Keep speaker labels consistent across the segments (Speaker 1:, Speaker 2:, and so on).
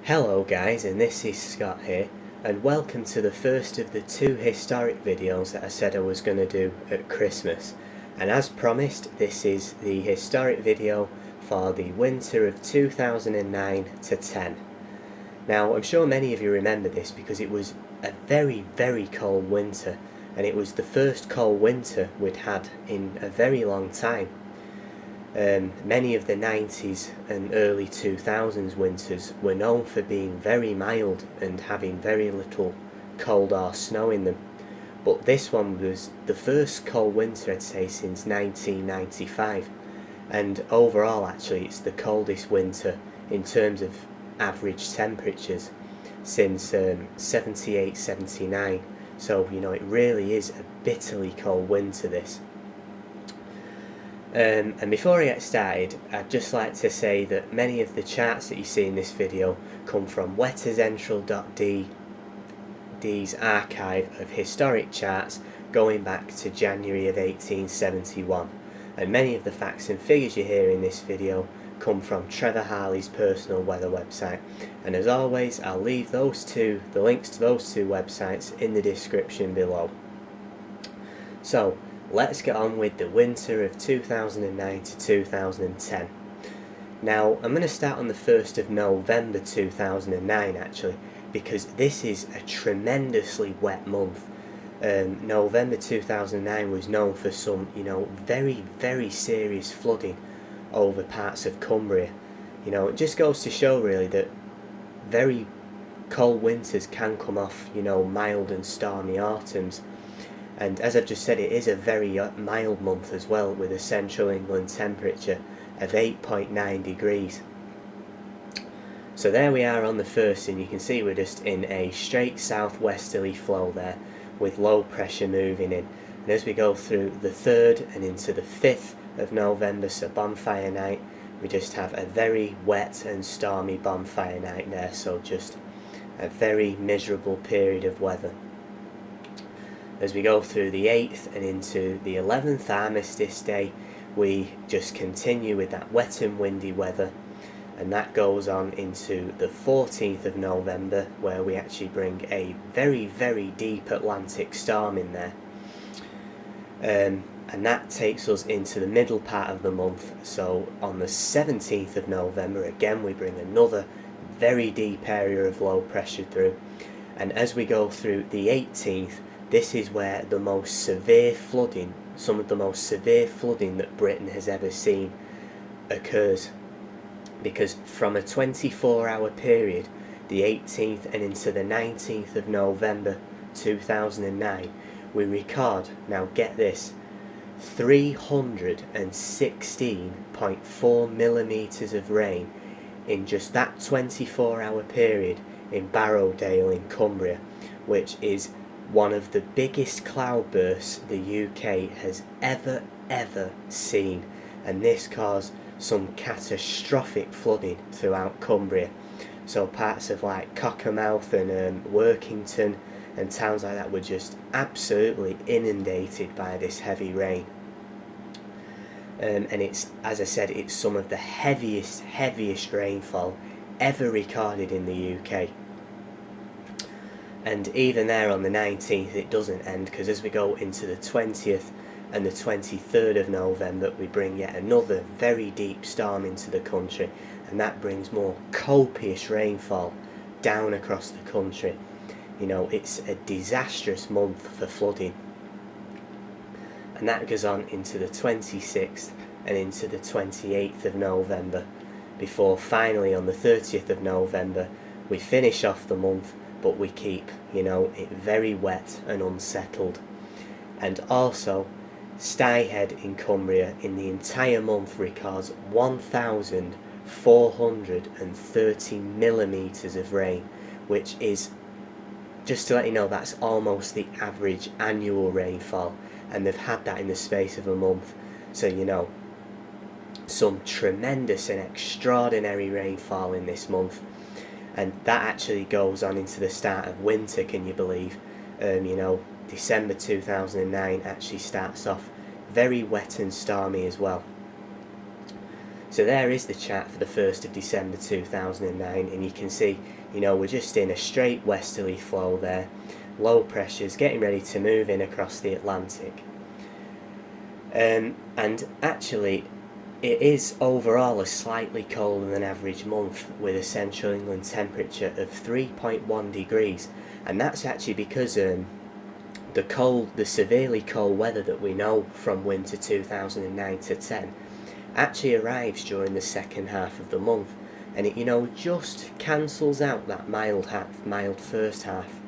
Speaker 1: Hello guys, and this is Scott here, and welcome to the first of the two historic videos that I said I was going to do at Christmas. And as promised, this is the historic video for the winter of 2009 to 10. Now, I'm sure many of you remember this because it was a very cold winter, and it was the first cold winter we'd had in a very long time. Many of the 90s and early 2000s winters were known for being very mild and having very little cold or snow in them, but this one was the first cold winter I'd say since 1995, and overall actually it's the coldest winter in terms of average temperatures since 78-79, so you know it really is a bitterly cold winter this. And before I get started, I'd just like to say that many of the charts that you see in this video come from wettercentral.d's archive of historic charts going back to January of 1871, and many of the facts and figures you hear in this video come from Trevor Harley's personal weather website, and as always I'll leave the links to those two websites in the description below. So let's get on with the winter of 2009 to 2010. Now, I'm going to start on the 1st of November 2009 actually, because this is a tremendously wet month. November 2009 was known for some, very serious flooding over parts of Cumbria. It just goes to show really that very cold winters can come off, mild and stormy autumns. And as I've just said, it is a very mild month as well, with a central England temperature of 8.9 degrees. So there we are on the 1st, and you can see we're just in a straight southwesterly flow there, with low pressure moving in. And as we go through the 3rd and into the 5th of November, so bonfire night, we just have a very wet and stormy bonfire night there, so just a very miserable period of weather. As we go through the 8th and into the 11th, Armistice Day, we just continue with that wet and windy weather, and that goes on into the 14th of November, where we actually bring a very deep Atlantic storm in there, and that takes us into the middle part of the month. So on the 17th of November again we bring another very deep area of low pressure through, and as we go through the 18th, this is where the most severe flooding, some of the most severe flooding that Britain has ever seen occurs, because from a 24-hour period, the 18th and into the 19th of November 2009, we record, now get this, 316.4 millimetres of rain in just that 24-hour period in Barrowdale in Cumbria, which is one of the biggest cloudbursts the UK has ever seen, and this caused some catastrophic flooding throughout Cumbria. So parts of like Cockermouth and Workington and towns like that were just absolutely inundated by this heavy rain. And it's, as I said, it's some of the heaviest rainfall ever recorded in the UK. And even there on the 19th it doesn't end, because as we go into the 20th and the 23rd of November we bring yet another very deep storm into the country, and that brings more copious rainfall down across the country. It's a disastrous month for flooding. And that goes on into the 26th and into the 28th of November, before finally on the 30th of November we finish off the month, but we keep, it very wet and unsettled. And also, Styhead in Cumbria in the entire month records 1,430 millimetres of rain, which is, just to let you know, that's almost the average annual rainfall, and they've had that in the space of a month. So some tremendous and extraordinary rainfall in this month. And that actually goes on into the start of winter, can you believe? December 2009 actually starts off very wet and stormy as well. So So there is the chart for the 1st of December 2009, and you can see, you know, we're just in a straight westerly flow there. Low pressures getting ready to move in across the Atlantic. And actually, it is overall a slightly colder than average month, with a central England temperature of 3.1 degrees, and that's actually because the severely cold weather that we know from winter 2009 to 10 actually arrives during the second half of the month, and it, you know, just cancels out that mild first half.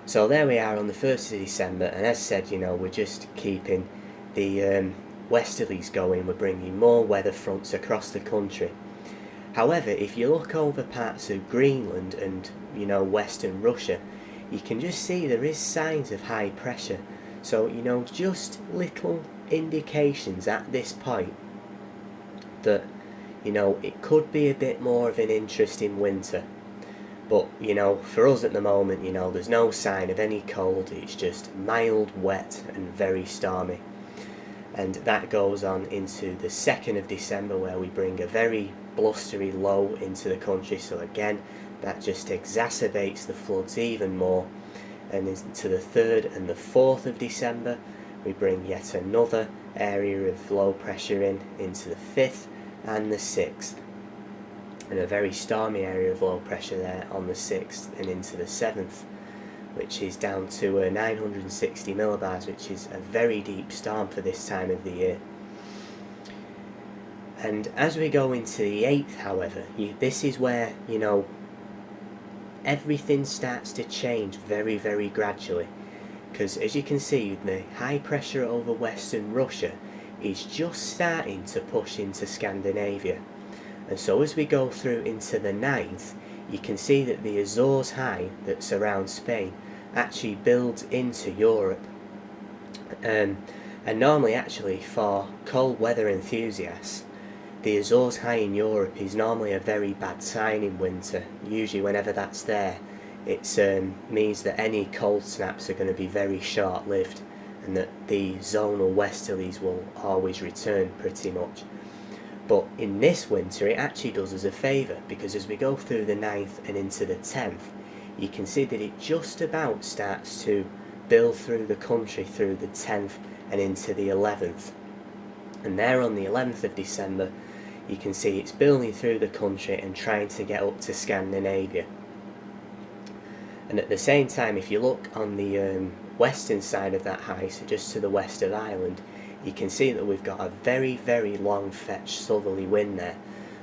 Speaker 1: So there we are on the 1st of December, and as said, you know, we're just keeping the westerlies going. We're bringing more weather fronts across the country. However, if you look over parts of Greenland and, you know, western Russia, you can just see there is signs of high pressure. So, you know, just little indications at this point that, you know, it could be a bit more of an interesting winter. But, you know, for us at the moment, you know, there's no sign of any cold. It's just mild, wet and very stormy. And that goes on into the 2nd of December, where we bring a very blustery low into the country. So again, that just exacerbates the floods even more. And into the 3rd and the 4th of December, we bring yet another area of low pressure into the 5th and the 6th. And a very stormy area of low pressure there on the 6th and into the 7th, which is down to 960 millibars, which is a very deep storm for this time of the year. And as we go into the 8th, however, this is where, you know, everything starts to change very, very gradually. Because as you can see, the high pressure over western Russia is just starting to push into Scandinavia. And so as we go through into the 9th, you can see that the Azores high that's around Spain actually builds into Europe. And normally, actually, for cold weather enthusiasts, the Azores high in Europe is normally a very bad sign in winter. Usually whenever that's there, it means that any cold snaps are going to be very short-lived, and that the zonal westerlies will always return pretty much. But in this winter, it actually does us a favour, because as we go through the 9th and into the 10th, you can see that it just about starts to build through the country through the 10th and into the 11th. And there on the 11th of December, you can see it's building through the country and trying to get up to Scandinavia. And at the same time, if you look on the western side of that high, so just to the west of Ireland, you can see that we've got a very, very long fetch southerly wind there.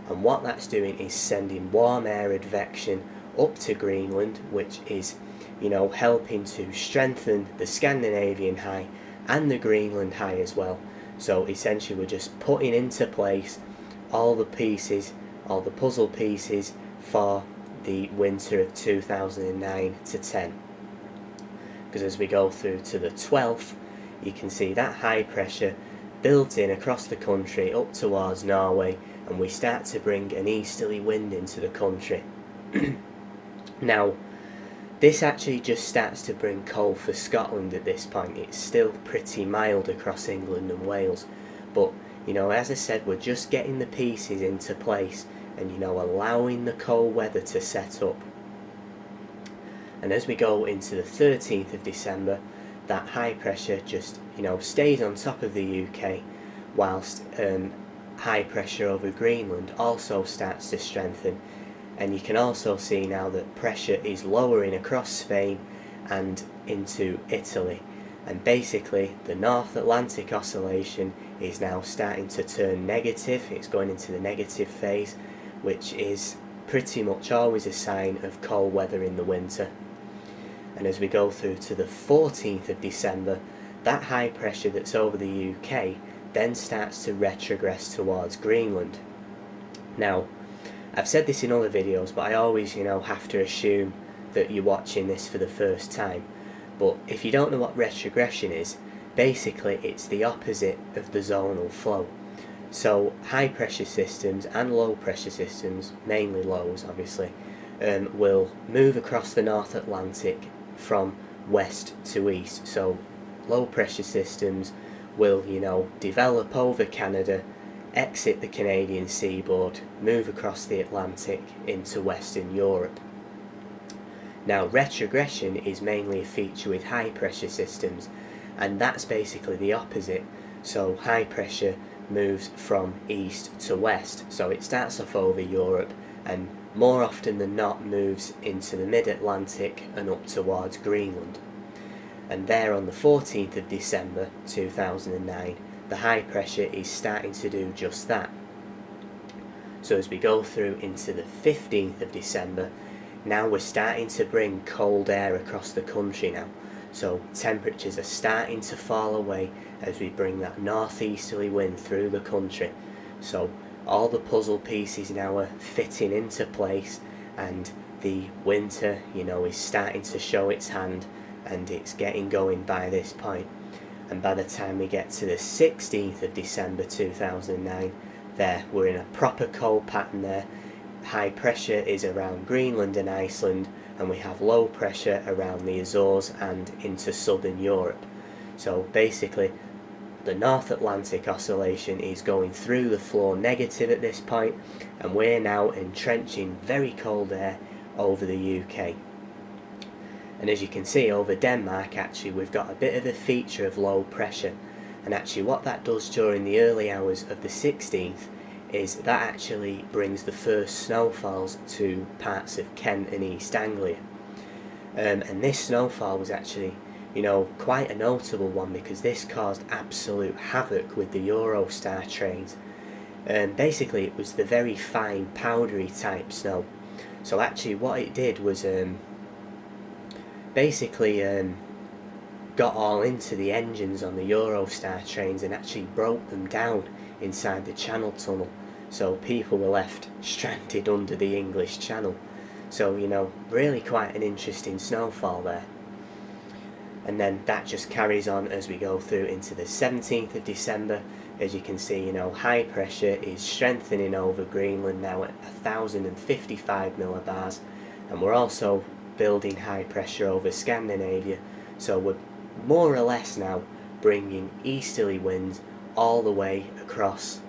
Speaker 1: And what that's doing is sending warm air advection up to Greenland, which is, you know, helping to strengthen the Scandinavian high and the Greenland high as well. So essentially we're just putting into place all the pieces, all the puzzle pieces for the winter of 2009 to 10. Because as we go through to the 12th, you can see that high pressure builds in across the country up towards Norway, and we start to bring an easterly wind into the country. Now, this actually just starts to bring cold for Scotland at this point. It's still pretty mild across England and Wales, but, you know, as I said, we're just getting the pieces into place and, you know, allowing the cold weather to set up. And as we go into the 13th of December, that high pressure just, you know, stays on top of the UK, whilst high pressure over Greenland also starts to strengthen. And you can also see now that pressure is lowering across Spain and into Italy. And basically the North Atlantic oscillation is now starting to turn negative. It's going into the negative phase, which is pretty much always a sign of cold weather in the winter. And as we go through to the 14th of December, that high pressure that's over the UK then starts to retrogress towards Greenland. Now, I've said this in other videos, but I always, you know, have to assume that you're watching this for the first time. But if you don't know what retrogression is, basically it's the opposite of the zonal flow. So high pressure systems and low pressure systems, mainly lows obviously, will move across the North Atlantic from west to east. So low pressure systems will, you know, develop over Canada, exit the Canadian seaboard, move across the Atlantic into Western Europe. Now, retrogression is mainly a feature with high pressure systems, and that's basically the opposite. So high pressure moves from east to west, so it starts off over Europe and more often than not moves into the mid-Atlantic and up towards Greenland. And there on the 14th of December 2009, the high pressure is starting to do just that. So as we go through into the 15th of December, now we're starting to bring cold air across the country now. So temperatures are starting to fall away as we bring that northeasterly wind through the country. So all the puzzle pieces now are fitting into place, and the winter, is starting to show its hand, and it's getting going by this point. And by the time we get to the 16th of December 2009, we're in a proper cold pattern there. High pressure is around Greenland and Iceland, and we have low pressure around the Azores and into southern Europe. So basically the North Atlantic oscillation is going through the floor negative at this point, and we're now entrenching very cold air over the UK. And as you can see over Denmark, actually we've got a bit of a feature of low pressure, and actually what that does during the early hours of the 16th is that actually brings the first snowfalls to parts of Kent and East Anglia. And this snowfall was actually, quite a notable one, because this caused absolute havoc with the Eurostar trains. Basically it was the very fine powdery type snow. So actually what it did was got all into the engines on the Eurostar trains and actually broke them down inside the Channel Tunnel. So people were left stranded under the English Channel. So, really quite an interesting snowfall there. And then that just carries on as we go through into the 17th of December. As you can see, high pressure is strengthening over Greenland now at 1055 millibars, and we're also building high pressure over Scandinavia. So we're more or less now bringing easterly winds all the way across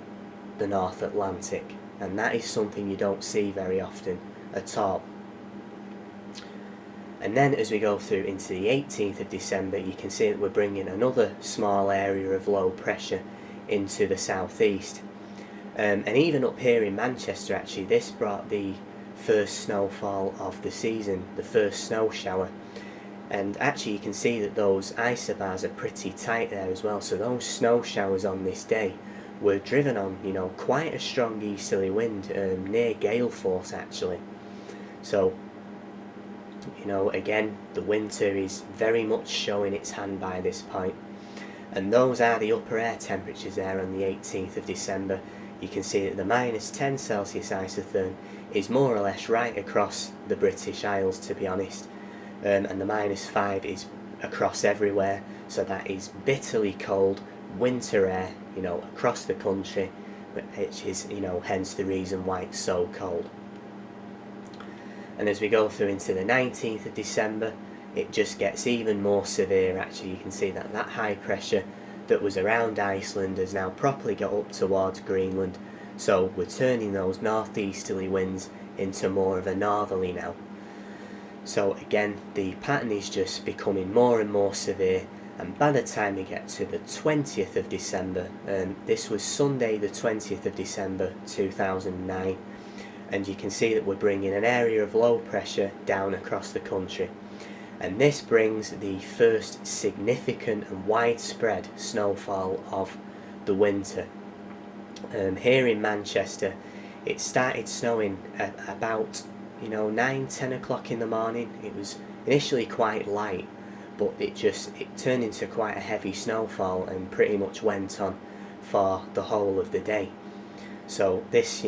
Speaker 1: the North Atlantic, and that is something you don't see very often at all. And then as we go through into the 18th of December, you can see that we're bringing another small area of low pressure into the southeast. And even up here in Manchester, actually, this brought the first snowfall of the season, the first snow shower. And actually you can see that those isobars are pretty tight there as well. So those snow showers on this day were driven on, quite a strong easterly wind, near gale force actually. So, again, the winter is very much showing its hand by this point. And those are the upper air temperatures there on the 18th of December. You can see that the -10 Celsius isotherm is more or less right across the British Isles, to be honest. And the -5 is across everywhere. So that is bitterly cold winter air, across the country, which is, hence the reason why it's so cold. And as we go through into the 19th of December, it just gets even more severe. Actually, you can see that high pressure that was around Iceland has now properly got up towards Greenland. So we're turning those northeasterly winds into more of a northerly now. So again, the pattern is just becoming more and more severe. And by the time we get to the 20th of December, this was Sunday the 20th of December 2009, and you can see that we're bringing an area of low pressure down across the country. And this brings the first significant and widespread snowfall of the winter. Here in Manchester, it started snowing at about 9-10 o'clock in the morning. It was initially quite light, but it turned into quite a heavy snowfall and pretty much went on for the whole of the day. So this,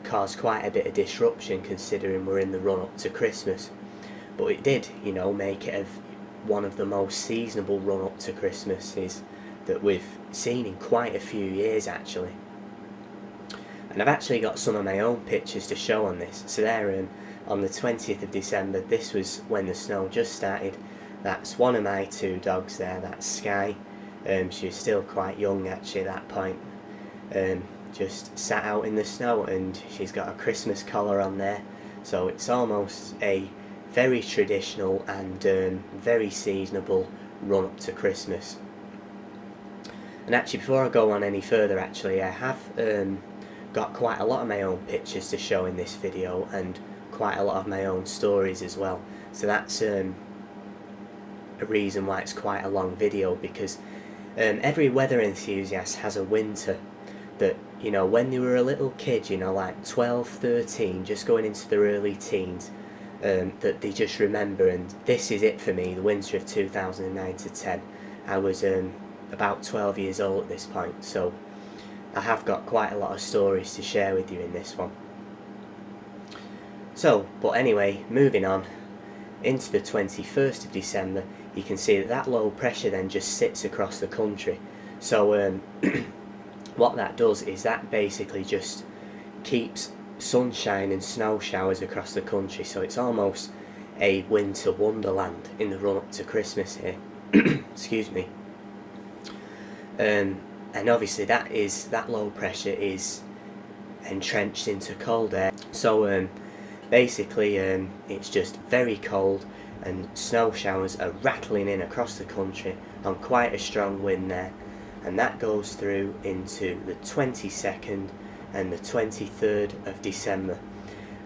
Speaker 1: caused quite a bit of disruption, considering we're in the run up to Christmas. But it did, make it one of the most seasonable run up to Christmases that we've seen in quite a few years actually. And I've actually got some of my own pictures to show on this. So there, on the 20th of December, this was when the snow just started. That's one of my two dogs there, that's Sky. She was still quite young actually at that point. just sat out in the snow, and she's got a Christmas collar on there, so it's almost a very traditional and very seasonable run up to Christmas. And actually, before I go on any further, actually I have got quite a lot of my own pictures to show in this video, and quite a lot of my own stories as well, so that's a reason why it's quite a long video, because every weather enthusiast has a winter that, you know, when they were a little kid, you know, like 12, 13, just going into their early teens, that they just remember. And this is it for me, the winter of 2009 to 10. I was about 12 years old at this point, so I have got quite a lot of stories to share with you in this one. So, but anyway, moving on into the 21st of December, you can see that that low pressure then just sits across the country. So what that does is that basically just keeps sunshine and snow showers across the country, so it's almost a winter wonderland in the run up to Christmas here. Excuse me. And obviously that low pressure is entrenched into cold air, so basically it's just very cold, and snow showers are rattling in across the country on quite a strong wind there, and that goes through into the 22nd and the 23rd of December.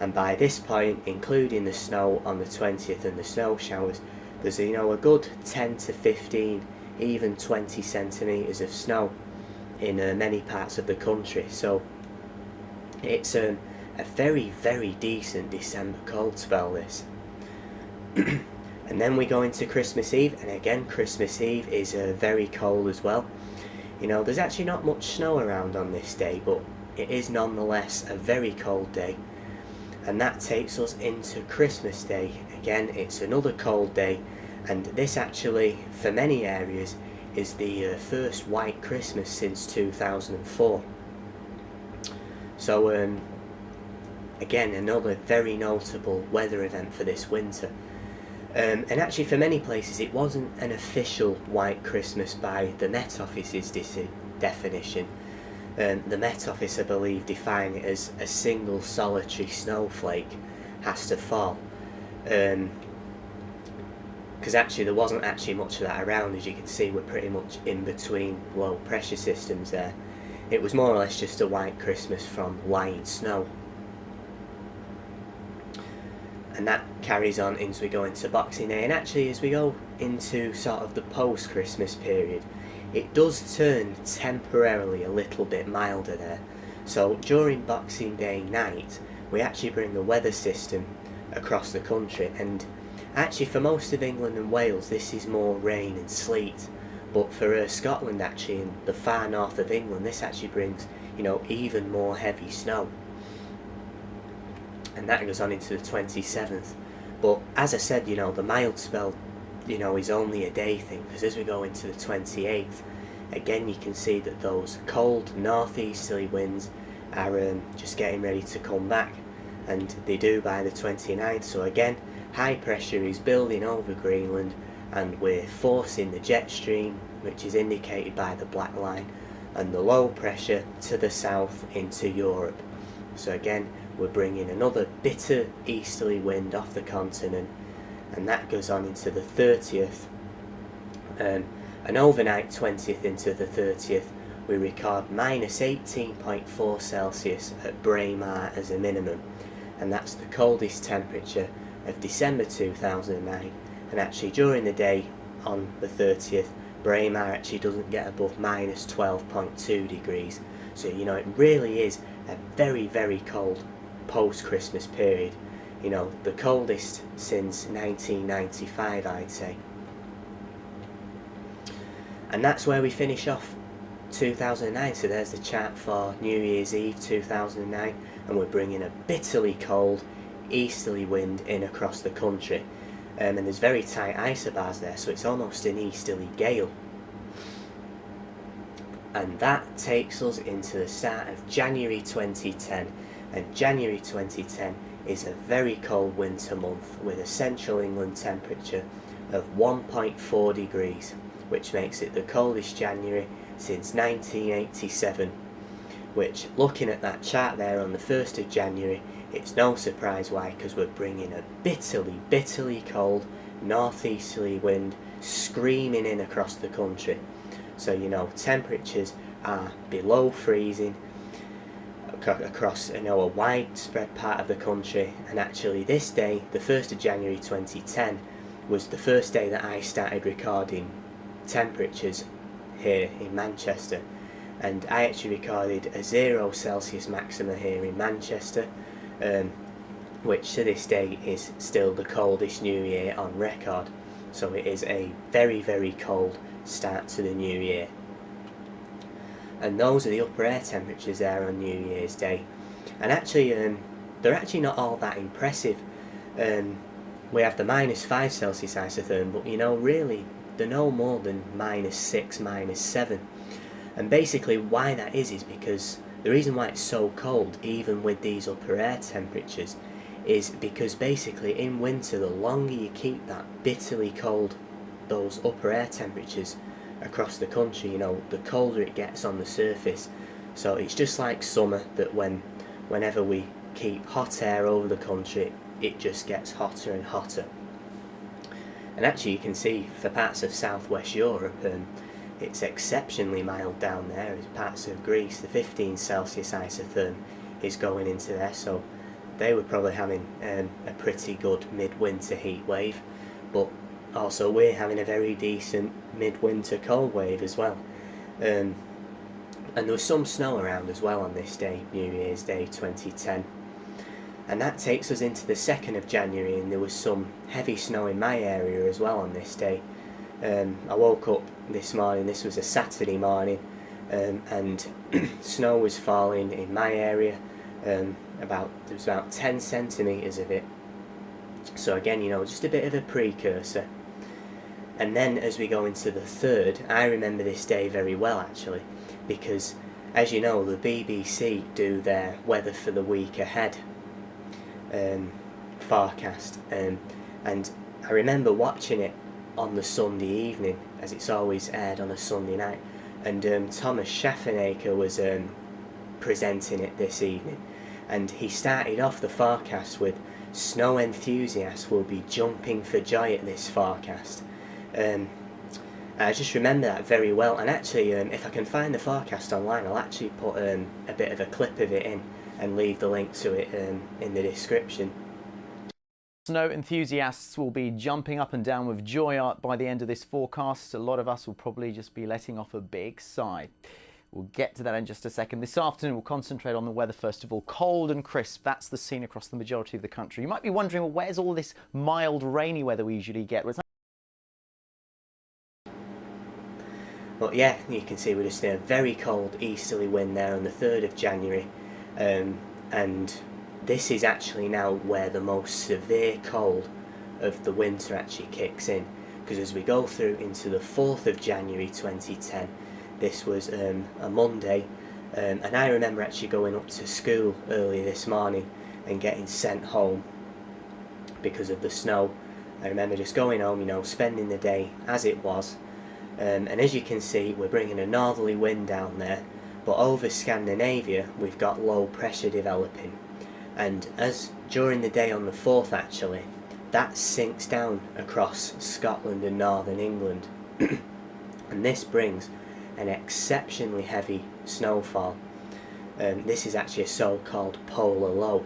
Speaker 1: And by this point, including the snow on the 20th and the snow showers, there's, you know, a good 10 to 15, even 20 centimetres of snow in many parts of the country. So it's a very, very decent December cold spell, this. And then we go into Christmas Eve, and again Christmas Eve is very cold as well. You know, there's actually not much snow around on this day, but it is nonetheless a very cold day. And that takes us into Christmas Day. Again, it's another cold day, and this actually, for many areas, is the first white Christmas since 2004. So again, another very notable weather event for this winter. And actually for many places it wasn't an official white Christmas by the Met Office's definition. The Met Office, I believe, define it as a single solitary snowflake has to fall. Because actually there wasn't actually much of that around. As you can see, we're pretty much in between low pressure systems there. It was more or less just a white Christmas from lying snow. And that carries on into we go into Boxing Day, and actually as we go into sort of the post-Christmas period, it does turn temporarily a little bit milder there. So during Boxing Day night, we actually bring a weather system across the country, and actually for most of England and Wales this is more rain and sleet, but for Scotland, actually in the far north of England, this actually brings, you know, even more heavy snow. And that goes on into the 27th. But as I said, you know, the mild spell, you know, is only a day thing, because as we go into the 28th, again you can see that those cold northeasterly winds are just getting ready to come back, and they do by the 29th. So again, high pressure is building over Greenland, and we're forcing the jet stream, which is indicated by the black line, and the low pressure to the south into Europe. So again, we're bringing another bitter easterly wind off the continent, and that goes on into the 30th. An overnight 20th into the 30th, we record minus 18.4 Celsius at Braemar as a minimum, and that's the coldest temperature of December 2009. And actually during the day on the 30th, Braemar actually doesn't get above minus 12.2 degrees. So, you know, it really is a very, very cold post-Christmas period. You know, the coldest since 1995, I'd say. And that's where we finish off 2009. So there's the chart for New Year's Eve 2009, and we're bringing a bitterly cold easterly wind in across the country. And there's very tight isobars there, so it's almost an easterly gale. And that takes us into the start of January 2010, and January 2010 is a very cold winter month with a central England temperature of 1.4 degrees, which makes it the coldest January since 1987. which, looking at that chart there on the 1st of January, it's no surprise why, because we're bringing a bitterly cold northeasterly wind screaming in across the country. So, you know, temperatures are below freezing across, you know, a widespread part of the country. And actually this day, the 1st of January 2010, was the first day that I started recording temperatures here in Manchester, and I actually recorded a 0 Celsius maxima here in Manchester, which to this day is still the coldest New Year on record. So it is a very cold start to the New Year. And those are the upper air temperatures there on New Year's Day. And actually, they're actually not all that impressive. We have the -5 Celsius isotherm, but you know, really, they're no more than -6, -7. And basically why that is because the reason why it's so cold, even with these upper air temperatures, is because basically in winter, the longer you keep that bitterly cold, those upper air temperatures across the country, you know, the colder it gets on the surface. So it's just like summer, that whenever we keep hot air over the country, it just gets hotter and hotter. And actually you can see for parts of southwest Europe, it's exceptionally mild down there. In parts of Greece, the 15 Celsius isotherm is going into there, so they were probably having a pretty good midwinter heat wave. But also we're having a very decent midwinter cold wave as well. And there was some snow around as well on this day, New Year's Day 2010. And that takes us into the 2nd of January, and there was some heavy snow in my area as well on this day. I woke up this morning, this was a Saturday morning, and snow was falling in my area. There was about 10 centimetres of it. So again, you know, just a bit of a precursor. And then as we go into the 3rd, I remember this day very well actually, because as you know, the BBC do their weather for the week ahead forecast, and I remember watching it on the Sunday evening, as it's always aired on a Sunday night, and Thomas Schaffenacre was presenting it this evening, and he started off the forecast with, "Snow enthusiasts will be jumping for joy at this forecast." I just remember that very well, and actually if I can find the forecast online, I'll actually put a bit of a clip of it in and leave the link to it in the description.
Speaker 2: Snow enthusiasts will be jumping up and down with joy by the end of this forecast. A lot of us will probably just be letting off a big sigh. We'll get to that in just a second. This afternoon we'll concentrate on the weather first of all. Cold and crisp, that's the scene across the majority of the country. You might be wondering, well, where's all this mild rainy weather we usually get?
Speaker 1: But yeah, you can see we're just in a very cold easterly wind there on the 3rd of January. And this is actually now where the most severe cold of the winter actually kicks in, because as we go through into the 4th of January 2010, this was a Monday, and I remember actually going up to school early this morning and getting sent home because of the snow. I remember just going home, you know, spending the day as it was, and as you can see, we're bringing a northerly wind down there, but over Scandinavia we've got low pressure developing, and as during the day on the 4th actually, that sinks down across Scotland and northern England and this brings an exceptionally heavy snowfall. This is actually a so-called polar low,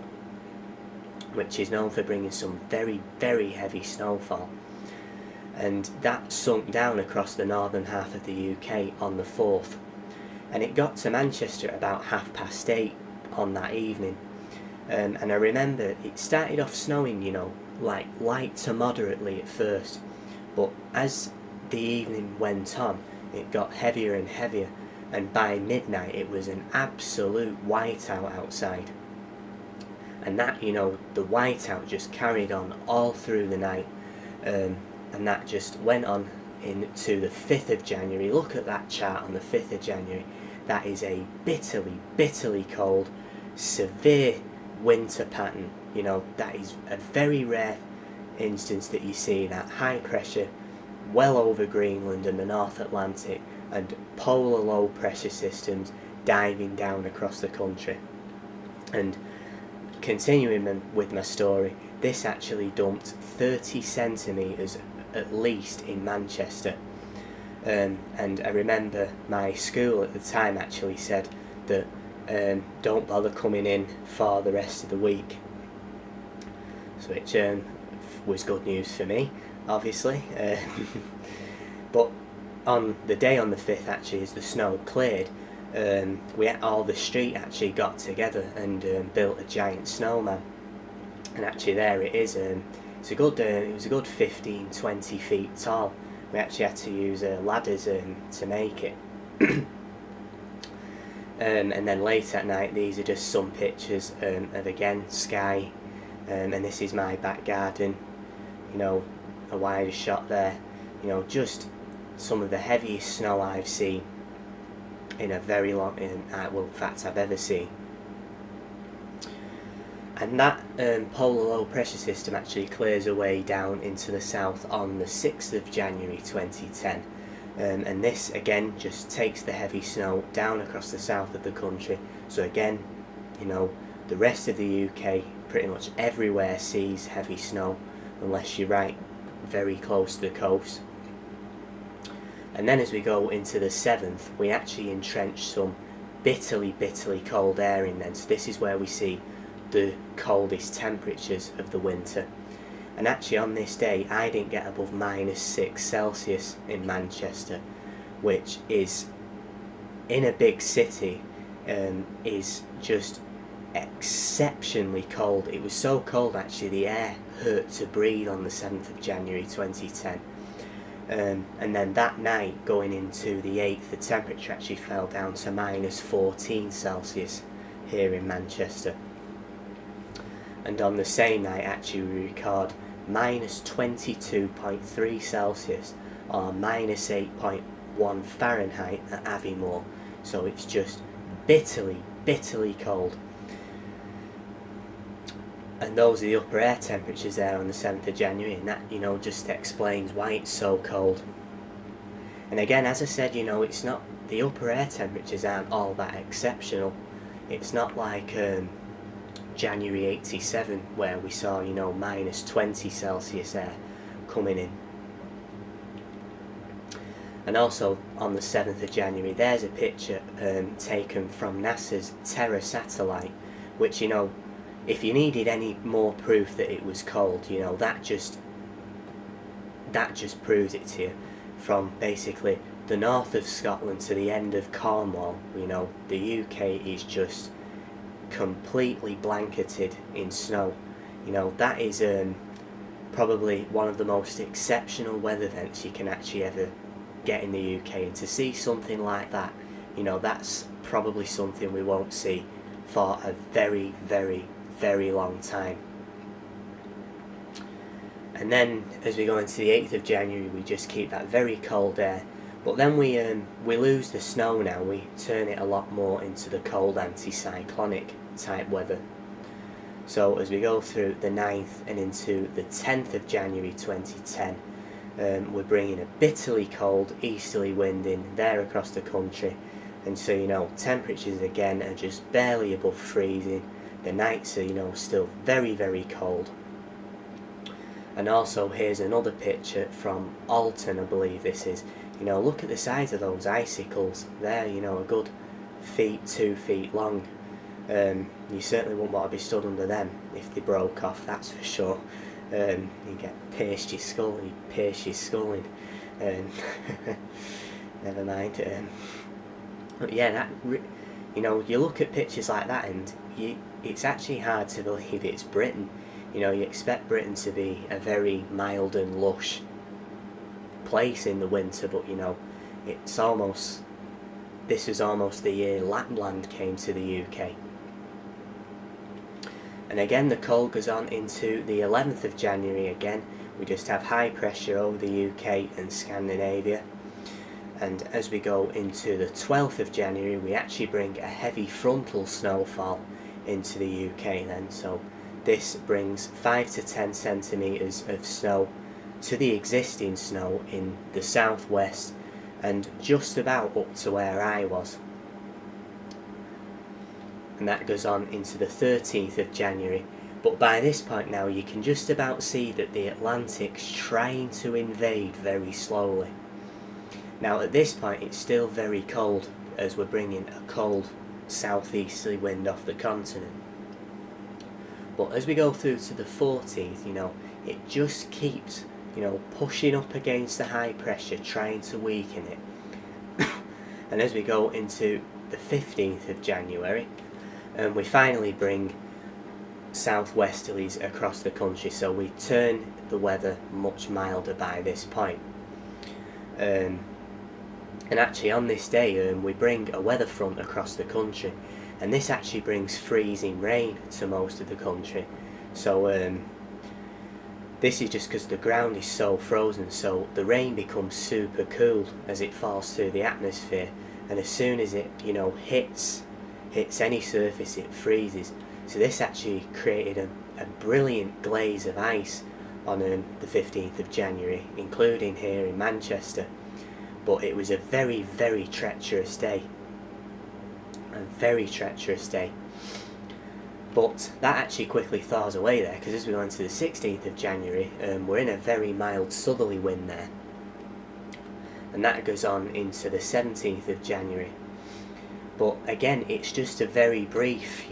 Speaker 1: which is known for bringing some very heavy snowfall, and that sunk down across the northern half of the UK on the 4th, and it got to Manchester at about 8:30 on that evening. And I remember it started off snowing, you know, like light to moderately at first, but as the evening went on it got heavier and heavier, and by midnight it was an absolute whiteout outside. And that, you know, the whiteout just carried on all through the night, and that just went on into the 5th of January. Look at that chart on the 5th of January. That is a bitterly cold, severe winter pattern. You know, that is a very rare instance that you see that high pressure well over Greenland and the North Atlantic, and polar low pressure systems diving down across the country. And continuing with my story, this actually dumped 30 centimetres at least in Manchester. And I remember my school at the time actually said that don't bother coming in for the rest of the week, which was good news for me, obviously. But on the day on the 5th, actually, as the snow cleared, all the street actually got together and built a giant snowman. And actually there it is. It was a good 15-20 feet tall. We actually had to use ladders to make it. And then late at night, these are just some pictures of, again, sky. And this is my back garden, you know, a wider shot there. You know, just some of the heaviest snow I've seen in a very long, well, in fact, I've ever seen. And that polar low pressure system actually clears away down into the south on the 6th of January 2010. And this again just takes the heavy snow down across the south of the country. So again, you know, the rest of the UK, pretty much everywhere sees heavy snow unless you're right very close to the coast. And then as we go into the 7th, we actually entrench some bitterly cold air in then. So this is where we see the coldest temperatures of the winter. And actually on this day I didn't get above -6 Celsius in Manchester, which is, in a big city, is just exceptionally cold. It was so cold actually the air hurt to breathe on the 7th of January 2010. And then that night going into the 8th, the temperature actually fell down to -14 Celsius here in Manchester. And on the same night actually we record -22.3 Celsius or -8.1 Fahrenheit at Aviemore. So it's just bitterly cold. And those are the upper air temperatures there on the 7th of January, and that, you know, just explains why it's so cold. And again, as I said, you know, it's not, the upper air temperatures aren't all that exceptional. It's not like January 87 where we saw, you know, -20 Celsius air coming in. And also on the 7th of January there's a picture taken from NASA's Terra satellite, which, you know, if you needed any more proof that it was cold, you know, that just proves it to you. From basically the north of Scotland to the end of Cornwall, you know, the UK is just completely blanketed in snow. You know, that is probably one of the most exceptional weather events you can actually ever get in the UK, and to see something like that, you know, that's probably something we won't see for a very long time. And then as we go into the 8th of January we just keep that very cold air, but then we lose the snow now. We turn it a lot more into the cold anticyclonic type weather. So as we go through the 9th and into the 10th of January 2010, we're bringing a bitterly cold easterly wind in there across the country, and so, you know, temperatures again are just barely above freezing. The nights are, you know, still very cold. And also here's another picture from Alton, I believe this is. You know, look at the size of those icicles there, you know, a good 2 feet long. You certainly wouldn't want to be stood under them if they broke off, that's for sure. You get pierced your skull in. Never mind. But yeah, that, you know, you look at pictures like that and it's actually hard to believe it's Britain. You know, you expect Britain to be a very mild and lush place in the winter, but, you know, it's almost, this was almost the year Lapland came to the UK. And again the cold goes on into the 11th of January again. We just have high pressure over the UK and Scandinavia. And as we go into the 12th of January we actually bring a heavy frontal snowfall into the UK then. So this brings 5 to 10 centimetres of snow to the existing snow in the southwest and just about up to where I was. and that goes on into the 13th of January. But by this point now you can just about see that the Atlantic's trying to invade very slowly. Now at this point it's still very cold, as we're bringing a cold southeasterly wind off the continent. But as we go through to the 14th, it just keeps, pushing up against the high pressure, trying to weaken it. And as we go into the 15th of January, we finally bring southwesterlies across the country, so we turn the weather much milder by this point. And actually on this day we bring a weather front across the country, and this actually brings freezing rain to most of the country. So this is just because the ground is so frozen, so the rain becomes super cool as it falls through the atmosphere, and as soon as it hits any surface it freezes. So this actually created a brilliant glaze of ice on the 15th of January, including here in Manchester. But it was a very, very treacherous day. A very treacherous day. But that actually quickly thaws away there, because as we go into the 16th of January, we're in a very mild southerly wind there. And that goes on into the 17th of January. But again, it's just a very brief,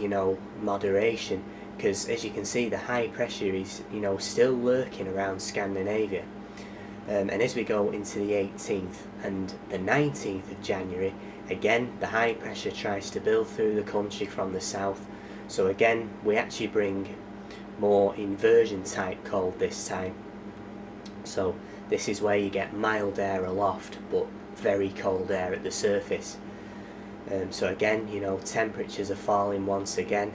Speaker 1: moderation, because as you can see the high pressure is, still lurking around Scandinavia. And as we go into the 18th and the 19th of January, again the high pressure tries to build through the country from the south. So again we actually bring more inversion type cold this time. So this is where you get mild air aloft but very cold air at the surface. So again, temperatures are falling once again.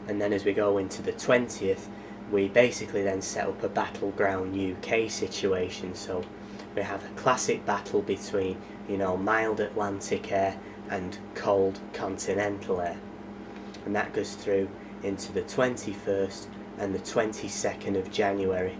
Speaker 1: And then as we go into the 20th, we basically then set up a battleground UK situation. So we have a classic battle between, mild Atlantic air and cold continental air. And that goes through into the 21st and the 22nd of January.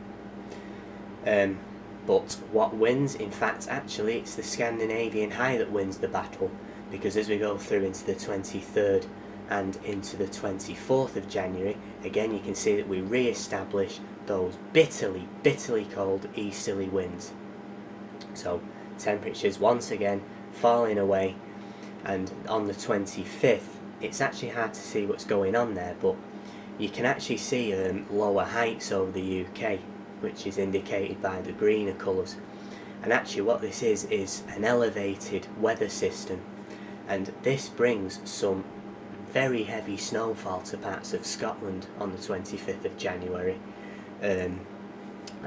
Speaker 1: But what wins? In fact, actually, it's the Scandinavian high that wins the battle, because as we go through into the 23rd and into the 24th of January, again you can see that we re-establish those bitterly, bitterly cold easterly winds. So temperatures once again falling away, and on the 25th, it's actually hard to see what's going on there, but you can actually see lower heights over the UK, which is indicated by the greener colours. And actually what this is an elevated weather system, and this brings some very heavy snowfall to parts of Scotland on the 25th of January.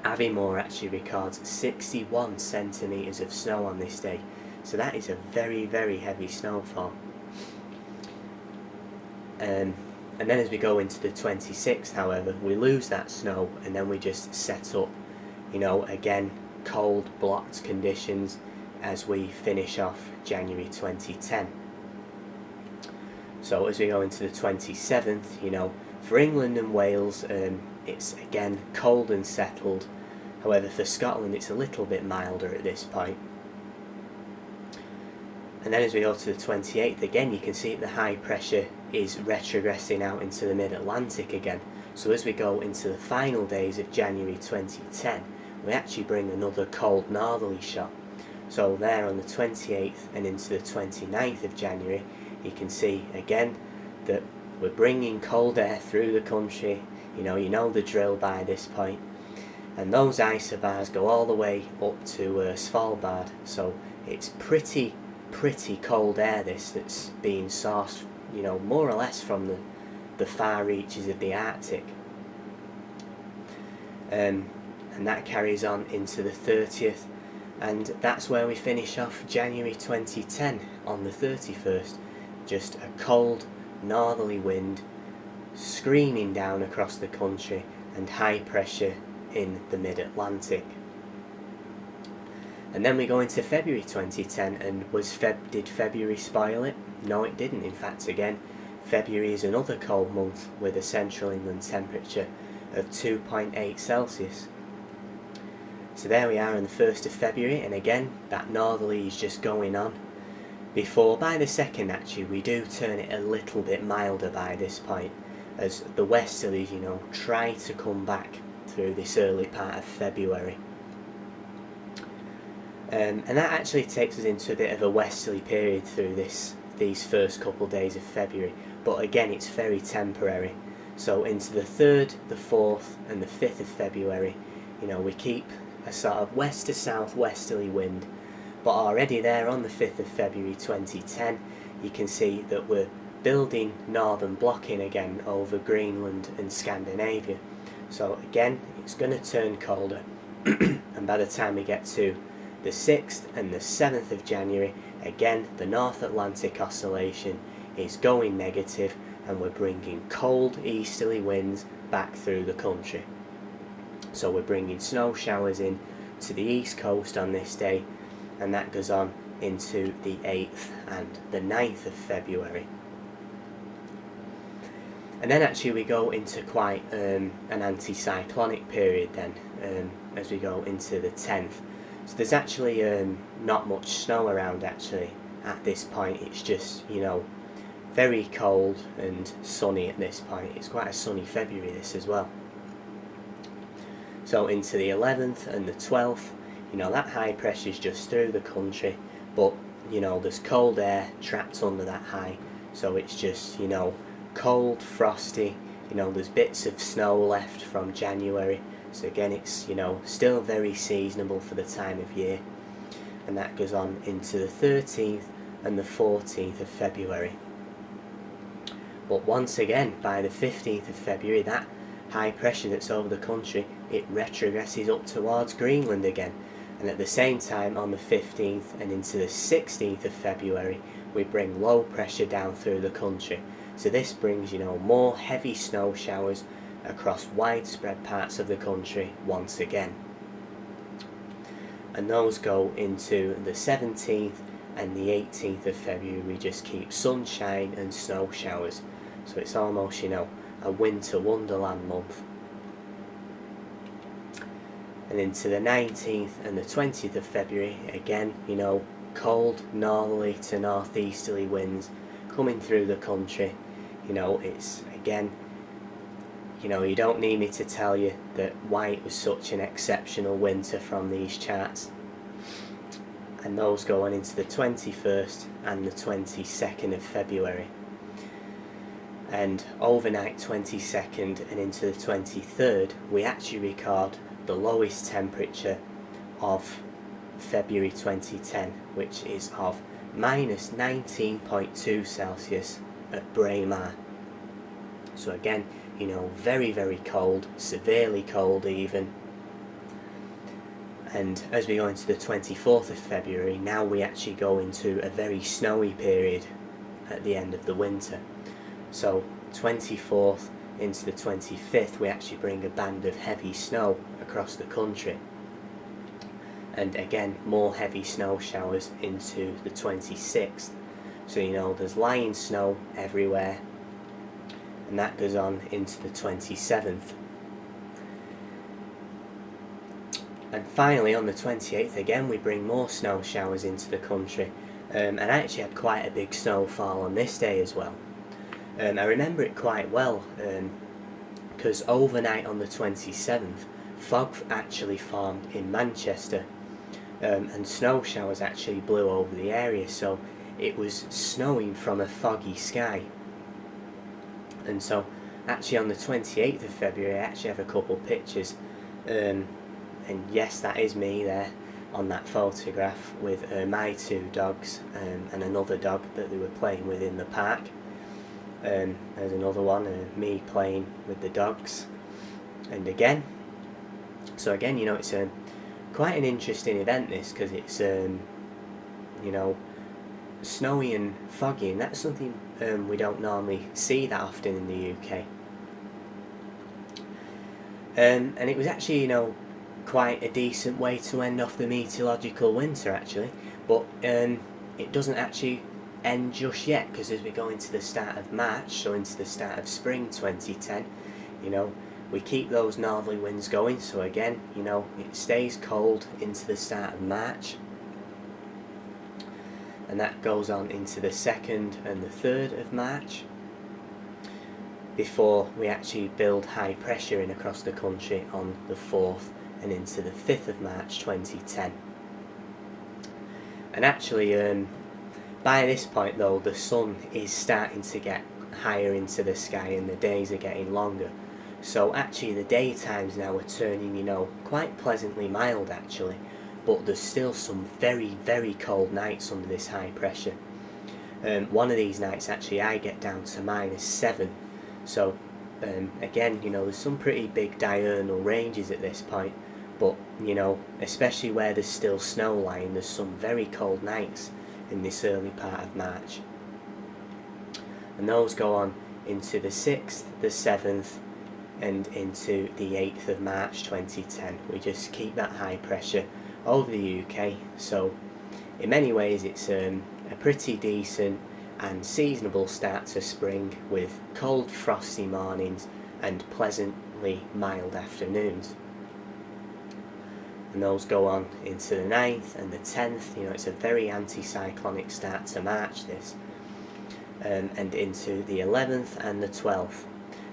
Speaker 1: Aviemore actually records 61 centimetres of snow on this day, so that is a very, very heavy snowfall. And then as we go into the 26th, however, we lose that snow, and then we just set up, again, cold, blocked conditions as we finish off January 2010. So as we go into the 27th, for England and Wales, it's again cold and settled. However, for Scotland, it's a little bit milder at this point. And then as we go to the 28th, again you can see the high pressure is retrogressing out into the mid-Atlantic again. So as we go into the final days of January 2010, we actually bring another cold northerly shot. So there on the 28th and into the 29th of January, you can see again that we're bringing cold air through the country. You know the drill by this point. And those isobars go all the way up to Svalbard. So it's pretty cold air that's being sourced, more or less from the far reaches of the Arctic. And that carries on into the 30th, and that's where we finish off January 2010 on the 31st. Just a cold northerly wind screaming down across the country and high pressure in the mid-Atlantic. And then we go into February 2010, and did February spoil it? No, it didn't. In fact, again, February is another cold month with a central England temperature of 2.8 Celsius. So there we are on the 1st of February, and again, that northerly is just going on, before by the 2nd actually we do turn it a little bit milder by this point, as the westerlies, you know, try to come back through this early part of February. And that actually takes us into a bit of a westerly period through these first couple of days of February, but again it's very temporary. So into the 3rd, the 4th and the 5th of February, you know, we keep a sort of west to south westerly wind, but already there on the 5th of February 2010 you can see that we're building northern blocking again over Greenland and Scandinavia. So again it's going to turn colder and by the time we get to the 6th and the 7th of January, again the North Atlantic Oscillation is going negative and we're bringing cold easterly winds back through the country. So we're bringing snow showers in to the east coast on this day, and that goes on into the 8th and the 9th of February. And then actually we go into quite an anticyclonic period then, as we go into the 10th. So there's actually not much snow around actually at this point. It's just, you know, very cold and sunny at this point. It's quite a sunny February this as well. So into the 11th and the 12th, you know, that high pressure is just through the country, but you know there's cold air trapped under that high, so it's just, you know, cold, frosty, you know, there's bits of snow left from January, so again it's, you know, still very seasonable for the time of year. And that goes on into the 13th and the 14th of February. But once again by the 15th of February that high pressure that's over the country, it retrogresses up towards Greenland again, and at the same time on the 15th and into the 16th of February we bring low pressure down through the country. So this brings, you know, more heavy snow showers across widespread parts of the country once again. And those go into the 17th and the 18th of February. We just keep sunshine and snow showers. So it's almost, you know, a winter wonderland month. And into the 19th and the 20th of February, again, you know, cold northerly to northeasterly winds coming through the country. You know, it's again, you know, you don't need me to tell you that why it was such an exceptional winter from these charts. And those go on into the 21st and the 22nd of February. And overnight 22nd and into the 23rd, we actually record the lowest temperature of February 2010, which is of minus 19.2 Celsius at Braemar. So again, you know, very, very cold, severely cold even. And as we go into the 24th of February, now we actually go into a very snowy period at the end of the winter. So 24th into the 25th, we actually bring a band of heavy snow across the country. And again, more heavy snow showers into the 26th. So, you know, there's lying snow everywhere. And that goes on into the 27th. And finally on the 28th again we bring more snow showers into the country, and I actually had quite a big snowfall on this day as well. I remember it quite well because overnight on the 27th fog actually formed in Manchester, and snow showers actually blew over the area, so it was snowing from a foggy sky. And so actually on the 28th of February I actually have a couple pictures, and yes, that is me there on that photograph with my two dogs and another dog that they were playing with in the park. There's another one, me playing with the dogs. And again, so again, you know, it's quite an interesting event this, because it's you know, snowy and foggy, and that's something we don't normally see that often in the UK. And it was actually, you know, quite a decent way to end off the meteorological winter actually, but it doesn't actually end just yet, because as we go into the start of March, so into the start of spring 2010, you know, we keep those northerly winds going. So again, you know, it stays cold into the start of March, and that goes on into the 2nd and the 3rd of March, before we actually build high pressure in across the country on the 4th and into the 5th of March 2010. And actually by this point though, the sun is starting to get higher into the sky and the days are getting longer, so actually the daytimes now are turning, you know, quite pleasantly mild actually, but there's still some very, very cold nights under this high pressure. One of these nights actually I get down to -7, so again, you know, there's some pretty big diurnal ranges at this point, but you know, especially where there's still snow lying, there's some very cold nights in this early part of March, and those go on into the 6th, the 7th and into the 8th of March 2010. We just keep that high pressure over the UK, so in many ways it's a pretty decent and seasonable start to spring, with cold frosty mornings and pleasantly mild afternoons. And those go on into the 9th and the 10th. You know, it's a very anticyclonic start to March this, and into the 11th and the 12th.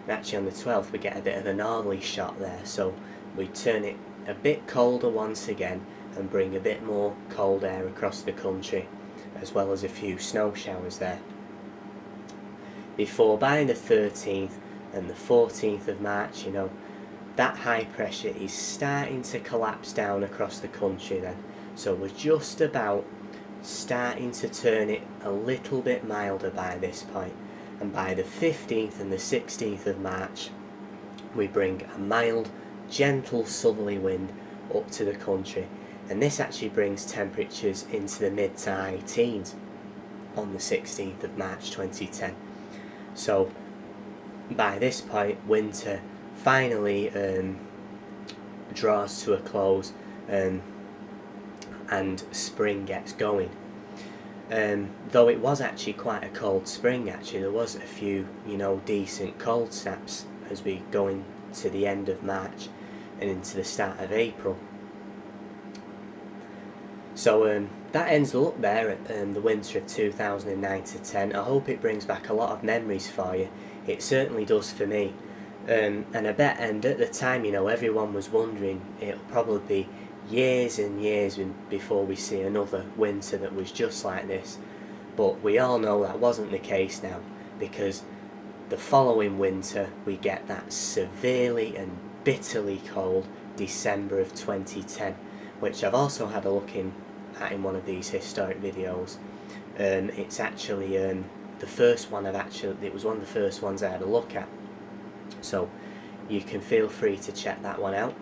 Speaker 1: And actually on the 12th we get a bit of a northerly shot there, so we turn it a bit colder once again and bring a bit more cold air across the country, as well as a few snow showers there, before by the 13th and the 14th of March, you know, that high pressure is starting to collapse down across the country then, so we're just about starting to turn it a little bit milder by this point, and by the 15th and the 16th of March we bring a mild, gentle southerly wind up to the country, and this actually brings temperatures into the mid to high teens on the 16th of March 2010. So by this point winter finally draws to a close, and spring gets going. Though it was actually quite a cold spring, actually there was a few, you know, decent cold snaps as we go into the end of March and into the start of April. So that ends the look there at the winter of 2009 to 10. I hope it brings back a lot of memories for you. It certainly does for me. And I bet, and at the time, you know, everyone was wondering it'll probably be years and years before we see another winter that was just like this. But we all know that wasn't the case now, because the following winter we get that severely and bitterly cold December of 2010, which I've also had a look at in one of these historic videos. It's actually the first one it was one of the first ones I had a look at, so you can feel free to check that one out.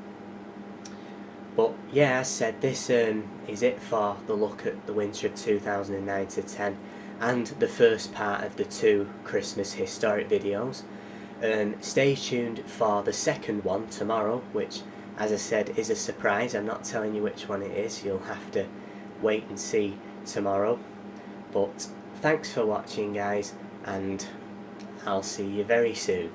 Speaker 1: But yeah, as I said, this is it for the look at the winter of 2009 to 10 and the first part of the 2 Christmas historic videos. Stay tuned for the second one tomorrow, which, as I said, is a surprise. I'm not telling you which one it is. You'll have to wait and see tomorrow. But thanks for watching, guys, and I'll see you very soon.